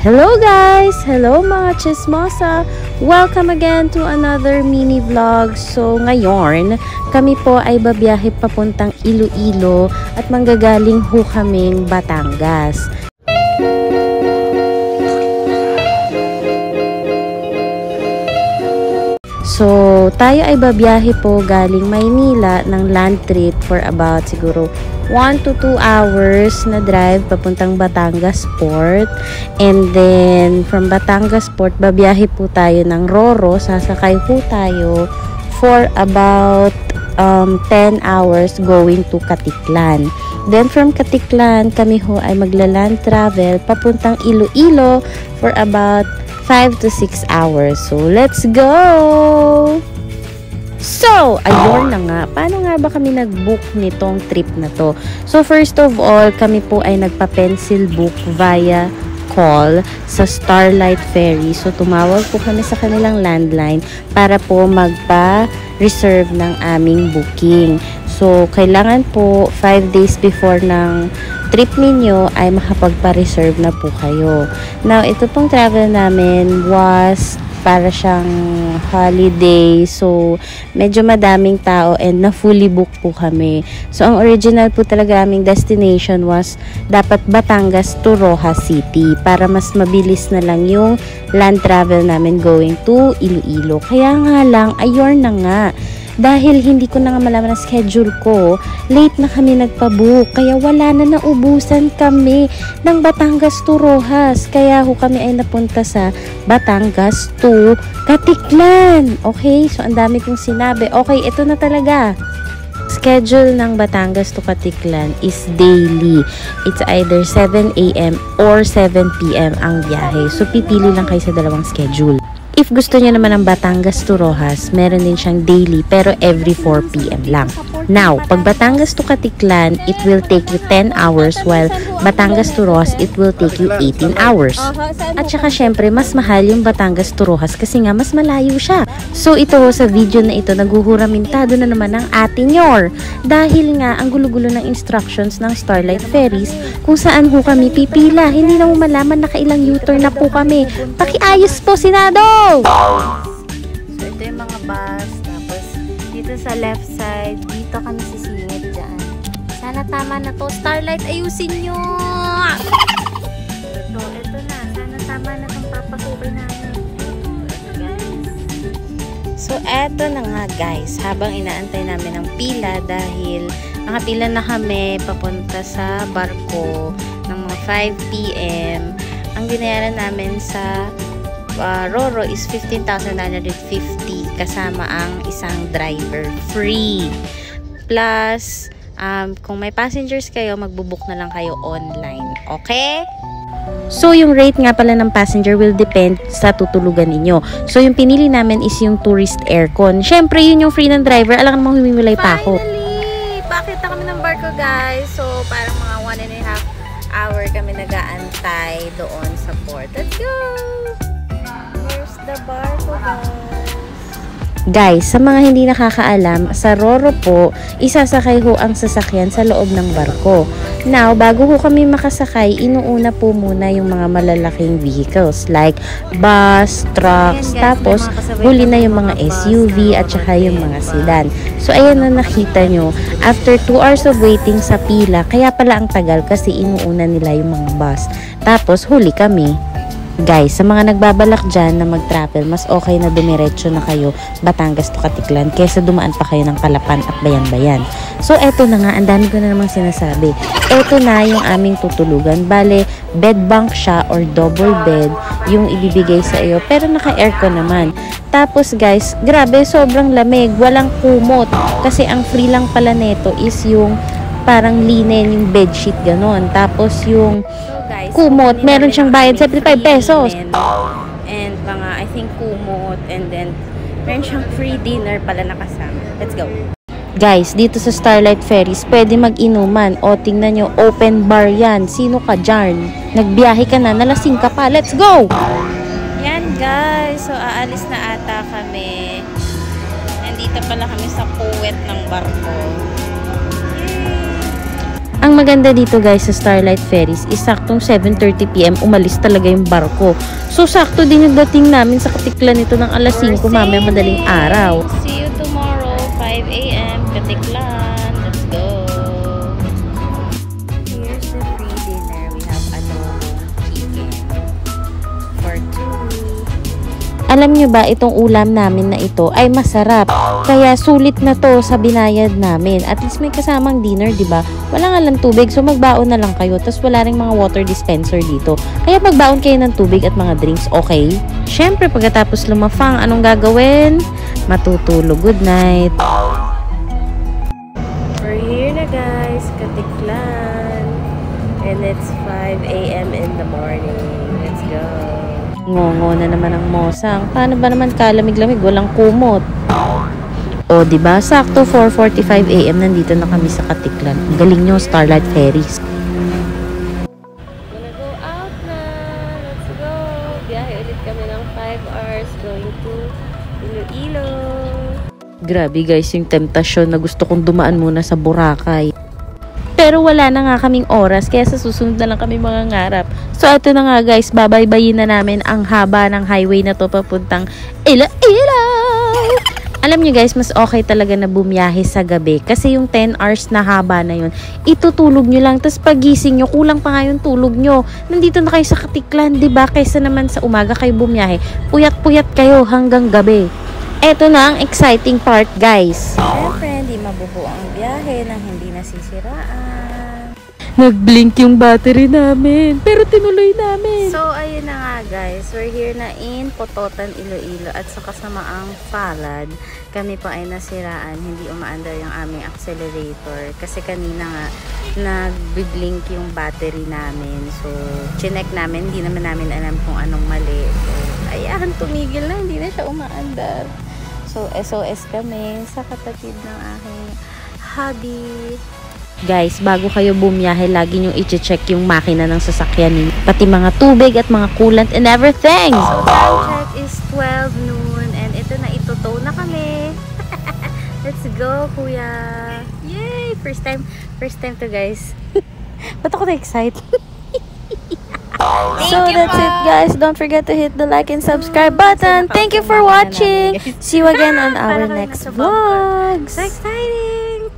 Hello guys! Hello mga chismosa! Welcome again to another mini vlog. So ngayon, kami po ay babiyahe papuntang Iloilo at manggagaling ho kaming Batangas. So, tayo ay babiyahe po galing Maynila ng land trip for about siguro 1 to 2 hours na drive papuntang Batangas Port. And then, from Batangas Port, babiyahe po tayo ng Roro. Sasakay po tayo for about 10 hours going to Katiklan. Then, from Katiklan, kami ho ay magla-land travel papuntang Iloilo for about 5 to 6 hours. So, let's go! So, ayun na nga. Paano nga ba kami nag-book nitong trip na to? So, first of all, kami po ay nagpa-pencil book via call sa Starlight Ferry. So, tumawag po kami sa kanilang landline para po magpa-reserve ng aming booking. So, kailangan po 5 days before ng trip ninyo ay makapagpa-reserve na po kayo. Now, ito pong travel namin was para siyang holiday. So, medyo madaming tao and na fully book po kami. So, ang original po talaga aming destination was dapat Batangas to Rojas City para mas mabilis na lang yung land travel namin going to Iloilo. Kaya nga lang, ayun na nga. Dahil hindi ko na nga malaman ang schedule ko, late na kami nagpabook. Kaya wala na, naubusan kami ng Batangas to Rojas. Kaya ho kami ay napunta sa Batangas to Katiklan. Okay, so ang dami kong sinabi. Okay, ito na talaga. Schedule ng Batangas to Katiklan is daily. It's either 7 a.m. or 7 p.m. ang biyahe. So pipili lang kayo sa dalawang schedule. If gusto niyo naman ng Batangas to Rojas, meron din siyang daily pero every 4 p.m. lang. Now, pag Batangas to Katiklan, it will take you 10 hours while Batangas to Rojas, it will take you 18 hours. At saka syempre, mas mahal yung Batangas to Rojas kasi nga mas malayo siya. So ito sa video na ito, naguhuramintado na naman ng ate nyor. Dahil nga, ang gulo-gulo ng instructions ng Starlight Ferries kung saan ho kami pipila. Hindi na mo malaman na kailang U-turn na po kami. Pakiayos po, Senado! So, ito yung mga bus. Tapos, dito sa left side, dito kami sisingit dyan. Sana tama na to. Starlight, ayusin nyo! Ito na. Sana tama na itong papasukin namin. Ito, guys. So, eto na nga, guys. Habang inaantay namin ang pila dahil nakapila na kami papunta sa barko ng mga 5 p.m. Ang binayaran namin sa Roro is 15,950 kasama ang isang driver free. Plus, kung may passengers kayo, magbubook na lang kayo online. Okay? So, yung rate nga pala ng passenger will depend sa tutulugan ninyo. So, yung pinili namin is yung tourist aircon. Syempre, yun yung free ng driver. Alam mo, humimilay pa ako. Finally! Bakit na kami ng barko, guys? So, parang mga 1.5 hour kami nag-aantay doon sa port. Let's go! Here's the barko, guys, sa mga hindi nakakaalam, sa Roro po, isasakay ho ang sasakyan sa loob ng barko. Now, bago ho kami makasakay, inuuna po muna yung mga malalaking vehicles like bus, trucks, tapos huli na yung mga SUV at saka yung mga sedan. So, ayan na nakita nyo. After 2 hours of waiting sa pila, kaya pala ang tagal kasi inuuna nila yung mga bus. Tapos, huli kami. Guys, sa mga nagbabalak dyan na mag-travel, mas okay na dumiretso na kayo Batangas to Katiklan kaysa dumaan pa kayo ng Palapan at Bayan-Bayan. So, eto na nga, ang dami ko na namang sinasabi. Eto na yung aming tutulugan. Bale, bed bunk siya or double bed yung ibibigay sa iyo. Pero naka-aircon naman. Tapos, guys, grabe, sobrang lamig. Walang kumot. Kasi ang free lang pala neto is yung parang linen, yung bedsheet, ganon. Tapos, yung kumot, meron siyang bayad 75 pesos. And mga, I think, kumot. And then, meron siyang free dinner pala nakasama. Let's go. Guys, dito sa Starlight Ferries, pwede mag-inuman. O, tingnan nyo, open bar yan. Sino ka dyan? Nagbiyahe ka na, nalasing ka pa. Let's go! Yan, guys. So, aalis na ata kami. Nandito pala kami sa puwet ng barko. Ang Ang maganda dito guys sa Starlight Ferries is saktong 7:30 PM umalis talaga yung barko. So sakto din yung dating namin sa Katiklan nito ng alas 5 mamaya madaling araw. See you tomorrow 5 AM Katiklan. Let's go. Here's the free dinner. We have adobong chicken for 2. Alam nyo ba itong ulam namin na ito ay masarap. Kaya sulit na to sa binayad namin. At least may kasamang dinner, di ba? Wala nga lang tubig, so magbaon na lang kayo. Tapos wala ring mga water dispenser dito. Kaya magbaon kayo ng tubig at mga drinks, okay? Syempre, pagkatapos lumafang, anong gagawin? Matutulog. Good night. We're here na guys, Katiklan. And it's 5 AM in the morning. Let's go. Ngongo na naman ang mosang. Paano ba naman kalamig-lamig? Walang kumot. O, diba? Sakto 4:45 AM nandito na kami sa Katiklan. Ang galing nyo, Starlight Ferries. Gonna go out na. Let's go. Biyahe ulit kami ng 5 hours going to Iloilo. Grabe guys, yung temptasyon na gusto kong dumaan muna sa Boracay. Pero wala na nga kaming oras, kaya sa susunod na lang kami mangangarap. So, ito na nga guys, babaybayin na namin ang haba ng highway na to papuntang Iloilo. Alam nyo guys, mas okay talaga na bumiyahe sa gabi. Kasi yung 10 hours na haba na yun, itutulog nyo lang. Tapos pagising nyo, kulang pa nga yung tulog nyo. Nandito na kayo sa Katiklan, diba? Kaysa naman sa umaga kayo bumiyahe. Puyat-puyat kayo hanggang gabi. Eto na ang exciting part guys. Siyempre, hindi mabubuo ang biyahe nang hindi nasisiraan. Nag-blink yung battery namin, pero tinuloy namin. So, ayun na nga guys. We're here na in Pototan, Iloilo. At sa kasamaang palad, kami pa ay nasiraan. Hindi umaandar yung aming accelerator. Kasi kanina nga, nag-blink yung battery namin. So, chinek namin. Hindi naman namin alam kung anong mali. So, ayan, tumigil na. Hindi na siya umaandar. So, SOS kami sa kapatid ng aking hubby. Guys, bago kayo bumiyahe, lagi nyo i-check yung makina ng sasakyan ninyo. Pati mga tubig at mga coolant and everything. So, time check is 12 noon and ito na, itutow na kami. Let's go, kuya. Yay! First time to guys. Ba't ako na-excite? So, that's it guys. Don't forget to hit the like and subscribe button. Thank you for watching. See you again on our next vlogs. So exciting!